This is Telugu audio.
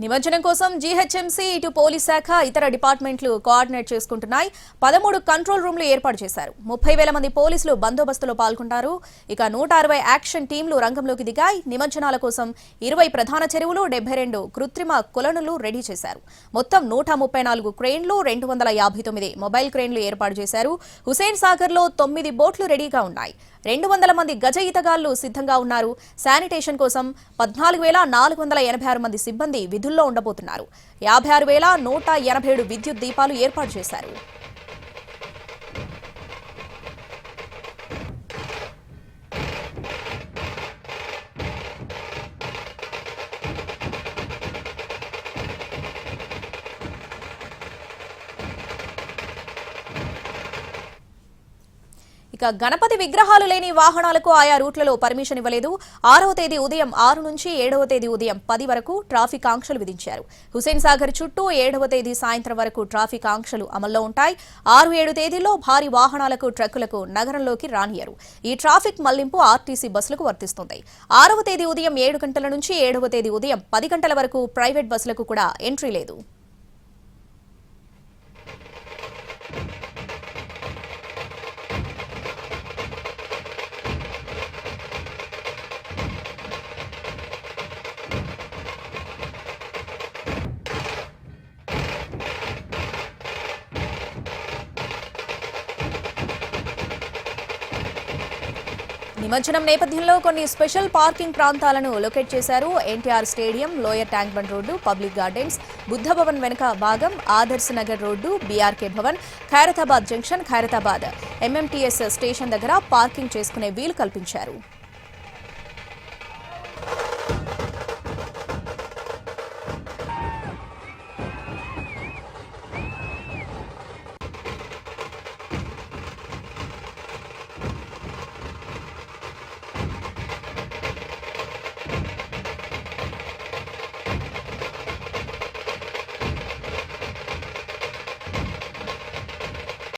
నిమజ్జనం కోసం జీహెచ్ఎంసీ ఇటు పోలీస్ శాఖ ఇతర డిపార్ట్మెంట్లు కోఆర్డినేట్ చేసుకుంటున్నాయి. 13 కంట్రోల్ రూమ్లు ఏర్పాటు చేశారు. 30,000 మంది పోలీసులు బందోబస్తులో పాల్గొంటారు. ఇక 160 యాక్షన్ టీంలు రంగంలోకి దిగాయి. నిమజ్జనాల కోసం 20 ప్రధాన చెరువులు, 72 కృత్రిమ కొలనులు రెడీ చేశారు. మొత్తం 134 క్రేన్లు, 259 మొబైల్ క్రేన్లు ఏర్పాటు చేశారు. హుసేన్ సాగర్ లో 9 బోట్లు రెడీగా ఉన్నాయి. 200 మంది గజ ఈతగాళ్లు సిద్ధంగా ఉన్నారు. శానిటేషన్ కోసం 14,486 మంది సిబ్బంది విధుల్లో ఉండబోతున్నారు. 56,187 విద్యుత్ దీపాలు ఏర్పాటు చేశారు. ఇక గణపతి విగ్రహాలు లేని వాహనాలకు ఆయా రూట్లలో పర్మిషన్ ఇవ్వలేదు. 6వ తేదీ ఉదయం 6 నుంచి 7వ తేదీ ఉదయం 10 వరకు ట్రాఫిక్ ఆంక్షలు విధించారు. హుసేన్ సాగర్ చుట్టూ 7వ తేదీ సాయంత్రం వరకు ట్రాఫిక్ ఆంక్షలు అమల్లో ఉంటాయి. 6-7 తేదీల్లో భారీ వాహనాలకు, ట్రక్కులకు నగరంలోకి రానియరు. ఈ ట్రాఫిక్ మళ్లింపు ఆర్టీసీ బస్సులకు వర్తిస్తుంది. 6వ తేదీ ఉదయం 7 గంటల నుంచి 7వ తేదీ ఉదయం 10 గంటల వరకు ప్రైవేట్ బస్సులకు కూడా ఎంట్రీ లేదు. నిమజ్జనం నేపథ్యంలో కొన్ని స్పెషల్ పార్కింగ్ ప్రాంతాలను లొకేట్ చేశారు. NTR stadium, lower tank bund road, public gardens, Buddha Bhavan వెనుక భాగం, Adarsh Nagar road, BRK Bhavan, Khairatabad junction, Khairatabad MMTS station దగ్గర పార్కింగ్ చేసుకునే వీలు కల్పించారు.